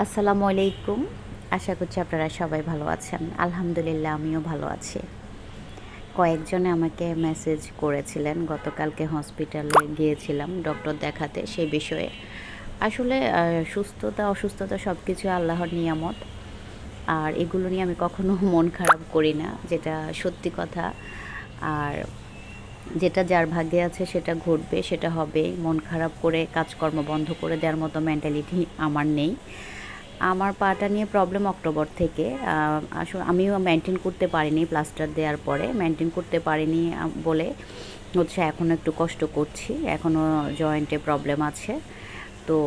আসসালামু আলাইকুম। আশা করছি আপনারা সবাই ভালো আছেন। আলহামদুলিল্লাহ আমিও ভালো আছি। কয়েকজনে আমাকে মেসেজ করেছিলেন। গতকালকে হসপিটালে গিয়েছিলাম ডক্টর দেখাতে সেই বিষয়ে। আসলে সুস্থতা অসুস্থতা সবকিছু আল্লাহর নিয়ামত। আর এগুলো নিয়ে আমি কখনো মন খারাপ করি না, যেটা সত্যি কথা। আর যেটা যার ভাগ্যে আছে সেটা ঘটবে, সেটা হবেই। মন খারাপ করে কাজকর্ম বন্ধ করে দেওয়ার মতো মেন্টালিটি আমার নেই। আমার পাটা নিয়ে প্রবলেম অক্টোবর থেকে। আসলে আমিও মেনটেন করতে পারিনি প্লাস্টার দেওয়ার পরে। মেনটেন করতে পারিনি বলে হচ্ছে এখনও একটু কষ্ট করছি। এখনও জয়েন্টে প্রবলেম আছে। তো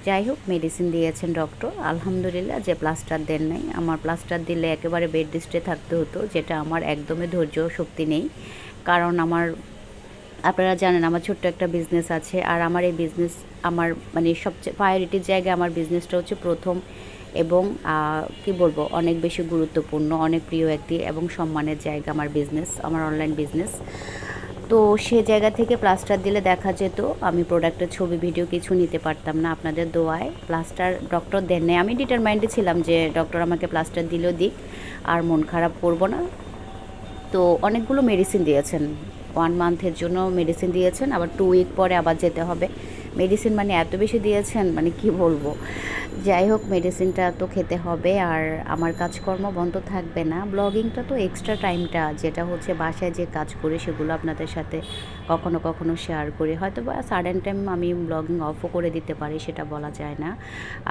যাই হোক, মেডিসিন দিয়েছেন ডক্টর। আলহামদুলিল্লাহ যে প্লাস্টার দেন নাই। আমার প্লাস্টার দিলে একেবারে বেড রেস্টে থাকতে হতো, যেটা আমার একদমই ধৈর্য শক্তি নেই। কারণ আপনারা জানেন আমার ছোট্ট একটা বিজনেস আছে। আর আমার এই বিজনেস আমার মানে সবচেয়ে প্রায়োরিটির জায়গায় আমার বিজনেসটা হচ্ছে প্রথম। এবং কি বলবো, অনেক বেশি গুরুত্বপূর্ণ, অনেক প্রিয় একটি এবং সম্মানের জায়গা আমার বিজনেস, আমার অনলাইন বিজনেস। তো সে জায়গা থেকে প্লাস্টার দিলে দেখা যেত আমি প্রোডাক্টের ছবি ভিডিও কিছু নিতে পারতাম না। আপনাদের দোয়ায় প্লাস্টার ডক্টর দেন নাই। আমি ডিটারমাইন্ডে ছিলাম যে ডক্টর আমাকে প্লাস্টার দিলেও দিক, আর মন খারাপ করব না। তো অনেকগুলো মেডিসিন দিয়েছেন। 1 মান্থের জন্য মেডিসিন দিয়েছেন, আবার 2 উইক পরে আবার যেতে হবে। মেডিসিন মানে এত বেশি দিয়েছেন, মানে কি বলবো। যাই হোক, মেডিসিনটা তো খেতে হবে, আর আমার কাজকর্ম বন্ধ থাকবে না। ব্লগিংটা তো এক্সট্রা টাইমটা, যেটা হচ্ছে বাসায় যে কাজ করি সেগুলো আপনাদের সাথে কখনো কখনো শেয়ার করি। হয়তো বা সাডেন টাইম আমি ব্লগিং অফও করে দিতে পারি, সেটা বলা যায় না।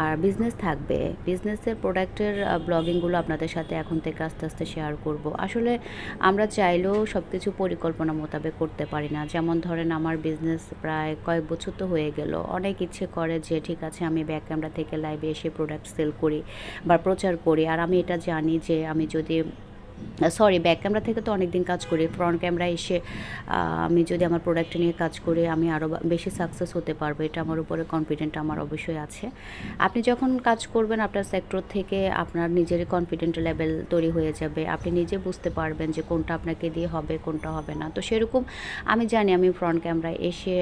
আর বিজনেস থাকবে, বিজনেসের প্রোডাক্টের ব্লগিংগুলো আপনাদের সাথে এখন থেকে আস্তে আস্তে শেয়ার করব। আসলে আমরা চাইলেও সব কিছু পরিকল্পনা মোতাবেক করতে পারি না। যেমন ধরেন আমার বিজনেস প্রায় কয়েক বছর তো হয়ে গেল। অনেক ইচ্ছে করে যে ঠিক আছে আমি ব্যাক ক্যামেরা থেকে লাইভে এসে প্রোডাক্ট সেল করি বা প্রচার করি। আর আমি এটা জানি যে আমি যদি ব্যাক ক্যামেরা থেকে তো অনেক দিন কাজ করি, ফ্রন্ট ক্যামেরায় এসে আমি যদি আমার প্রোডাক্ট নিয়ে কাজ করি আমি আরও বেশি সাকসেস হতে পারবো। এটা আমার উপরে কনফিডেন্ট আমার অবশ্যই আছে। আপনি যখন কাজ করবেন আপনার সেক্টর থেকে আপনার নিজের কনফিডেন্ট লেভেল তৈরি হয়ে যাবে। আপনি নিজে বুঝতে পারবেন যে কোনটা আপনাকে দিয়ে হবে, কোনটা হবে না। তো সেরকম আমি জানি আমি ফ্রন্ট ক্যামেরায় এসে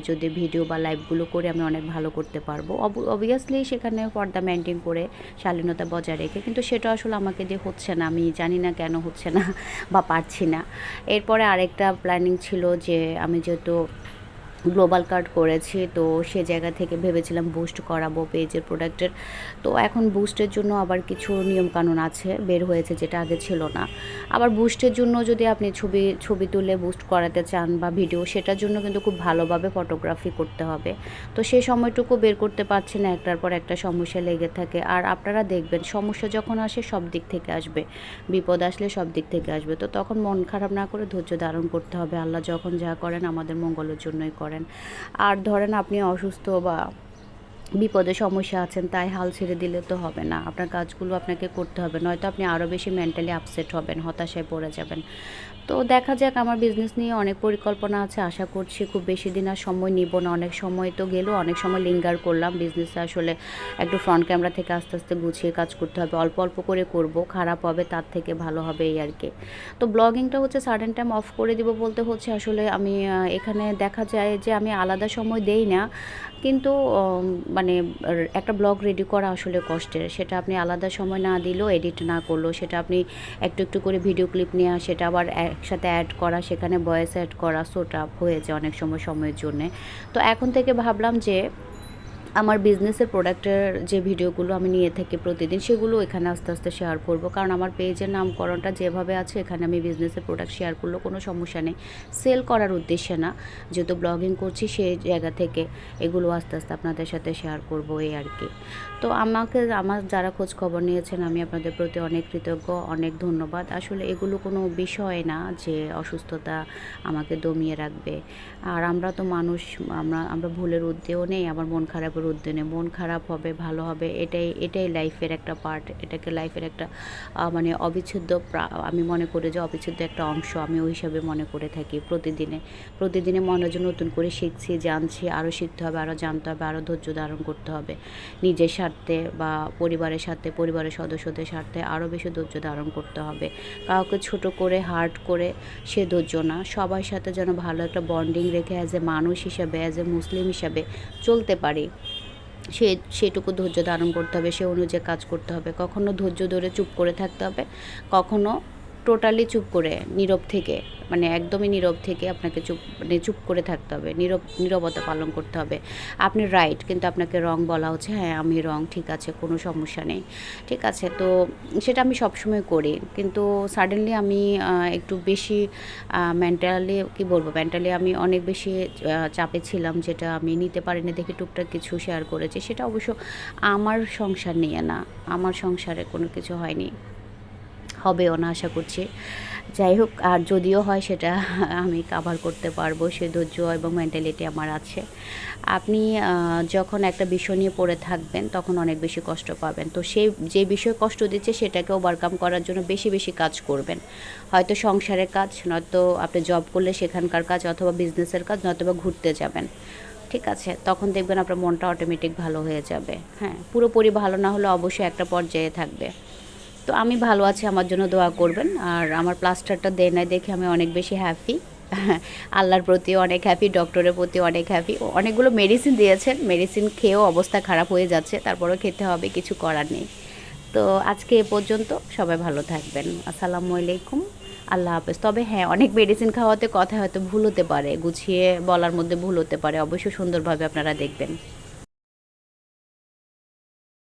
যদি ভিডিও বা লাইভগুলো করে আমি অনেক ভালো করতে পারবো। অবভিয়াসলি সেখানে পর্দা মেনটেন করে শালীনতা বজায় রেখে, কিন্তু সেটা আসলে আমাকে দিয়ে হচ্ছে না। আমি জানি না কেন হচ্ছে না বা পারছি না। এরপরে আরেকটা প্ল্যানিং ছিল যে আমি যেহেতু গ্লোবাল কার্ড করেছি, তো সে জায়গা থেকে ভেবেছিলাম বুস্ট করাবো পেজের প্রোডাক্টের। তো এখন বুস্টের জন্য আবার কিছু নিয়মকানুন আছে বের হয়েছে, যেটা আগে ছিল না। আবার বুস্টের জন্য যদি আপনি ছবি ছবি তুলে বুস্ট করাতে চান বা ভিডিও, সেটার জন্য কিন্তু খুব ভালোভাবে ফটোগ্রাফি করতে হবে। তো সেই সময়টুকু বের করতে পারছি না, একটার পর একটা সমস্যা লেগে থাকে। আর আপনারা দেখবেন সমস্যা যখন আসে সব দিক থেকে আসবে, বিপদ আসলে সব দিক থেকে আসবে। তো তখন মন খারাপ না করে ধৈর্য ধারণ করতে হবে। আল্লাহ যখন যা করেন আমাদের মঙ্গলের জন্যই করেন। আর ধরেন আপনি অসুস্থ বা বিপদে সমস্যা আছেন, তাই হাল ছেড়ে দিলে তো হবে না। আপনার কাজগুলো আপনাকে করতে হবে, নয়তো আপনি আরও বেশি মেন্টালি আপসেট হবেন, হতাশায় পড়ে যাবেন। তো দেখা যাক, আমার বিজনেস নিয়ে অনেক পরিকল্পনা আছে। আশা করছি খুব বেশি দিন আর সময় নিব না। অনেক সময় তো গেল, অনেক সময় লিঙ্গার করলাম বিজনেসে। আসলে একটু ফ্রন্ট ক্যামেরা থেকে আস্তে আস্তে গুছিয়ে কাজ করতে হবে। অল্প অল্প করে করব, খারাপ হবে তার থেকে ভালো হবে এই আর কি। তো ব্লগিংটা হচ্ছে সাডেন টাইম অফ করে দিব বলতে হচ্ছে আসলে আমি এখানে দেখা যায় যে আমি আলাদা সময় দেই না, কিন্তু মানে একটা ব্লগ রেডি করা আসলে কষ্টের। সেটা আপনি আলাদা সময় না দিলেও, এডিট না করলেও, সেটা আপনি একটু একটু করে ভিডিও ক্লিপ নেওয়া, সেটা আবার একসাথে অ্যাড করা, সেখানে ভয়েস অ্যাড করা, সো টাফ হয়ে যায় অনেক সময় সময়ের জন্যে। তো এখন থেকে ভাবলাম যে আমার বিজনেসের প্রোডাক্টের যে ভিডিওগুলো আমি নিয়ে থাকি প্রতিদিন, সেগুলো এখানে আস্তে আস্তে শেয়ার করব। কারণ আমার পেজের নামকরণটা যেভাবে আছে, এখানে আমি বিজনেসের প্রোডাক্ট শেয়ার করলেও কোনো সমস্যা নেই। সেল করার উদ্দেশ্যে না, যেহেতু ব্লগিং করছি সেই জায়গা থেকে এগুলো আস্তে আস্তে আপনাদের সাথে শেয়ার করব এই আর কি। তো আমার যারা খোঁজ খবর নিয়েছেন আমি আপনাদের প্রতি অনেক কৃতজ্ঞ, অনেক ধন্যবাদ। আসলে এগুলো কোনো বিষয় না যে অসুস্থতা আমাকে দমিয়ে রাখবে। আর আমরা তো মানুষ, আমরা ভুলের ঊর্ধ্বেও নেই, আবার মন খারাপের ঊর্ধ্বে নেই। মন খারাপ হবে, ভালো হবে, এটাই লাইফের একটা পার্ট। এটাকে লাইফের একটা মানে অবিচ্ছেদ্য আমি মনে করি যে অবিচ্ছেদ্য একটা অংশ আমি ওই হিসাবে মনে করে থাকি। প্রতিদিনে মনে হয় যে নতুন করে শিখছি, জানছি, আরও শিখতে হবে, আরও জানতে হবে, আরও ধৈর্য ধারণ করতে হবে। নিজের স্বার্থে বা পরিবারের সাথে, পরিবারের সদস্যদের স্বার্থে আরও বেশি ধৈর্য ধারণ করতে হবে। কাউকে ছোট করে হার্ট করে সে ধৈর্য না। সবার সাথে যেন ভালো একটা বন্ডিং রেখে অ্যাজ এ মানুষ হিসাবে, অ্যাজ এ মুসলিম হিসাবে চলতে পারি। সেটুকু ধৈর্য ধারণ করতে হবে, সে অনুযায়ী কাজ করতে হবে। কখনো ধৈর্য ধরে চুপ করে থাকতে হবে, কখনো টোটালি চুপ করে নীরব থেকে, মানে একদমই নীরব থেকে আপনাকে চুপ করে থাকতে হবে, নীরবতা পালন করতে হবে। আপনি রাইট, কিন্তু আপনাকে রং বলা হচ্ছে, হ্যাঁ আমি রং, ঠিক আছে, কোনো সমস্যা নেই, ঠিক আছে। তো সেটা আমি সবসময় করি, কিন্তু সাডেনলি আমি একটু বেশি মেন্টালি আমি অনেক বেশি চাপে ছিলাম, যেটা আমি নিতে পারিনি দেখে টুকটাক কিছু শেয়ার করেছি। সেটা অবশ্য আমার সংসার নিয়ে না, আমার সংসারে কোনো কিছু হয়নি, হবেও না আশা করছি। যাই হোক, আর যদিও হয় সেটা আমি কাভার করতে পারবো, সে ধৈর্য এবং মেন্টালিটি আমার আছে। আপনি যখন একটা বিষয় নিয়ে পড়ে থাকবেন তখন অনেক বেশি কষ্ট পাবেন। তো যে বিষয় কষ্ট দিচ্ছে সেটাকে ওভারকাম করার জন্য বেশি বেশি কাজ করবেন। হয়তো সংসারের কাজ, নয়তো আপনি জব করলে সেখানকার কাজ, অথবা বিজনেসের কাজ, নয়তোবা ঘুরতে যাবেন, ঠিক আছে। তখন দেখবেন আপনার মনটা অটোমেটিক ভালো হয়ে যাবে। হ্যাঁ, পুরোপুরি ভালো না হলে অবশ্যই একটা পর্যায়ে থাকবে। তো আমি ভালো আছি, আমার জন্য দোয়া করবেন। আর আমার প্লাস্টারটা দেয় নাই দেখে আমি অনেক বেশি হ্যাপি। আল্লাহর প্রতিও অনেক হ্যাপি, ডক্টরের প্রতিও অনেক হ্যাপি। অনেকগুলো মেডিসিন দিয়েছেন, মেডিসিন খেয়েও অবস্থা খারাপ হয়ে যাচ্ছে, তারপরেও খেতে হবে, কিছু করার নেই। তো আজকে এ পর্যন্ত, সবাই ভালো থাকবেন। আসসালামু আলাইকুম, আল্লাহ হাফেজ। তবে হ্যাঁ, অনেক মেডিসিন খাওয়াতে কথা হয়তো ভুল হতে পারে, গুছিয়ে বলার মধ্যে ভুল হতে পারে, অবশ্যই সুন্দরভাবে আপনারা দেখবেন।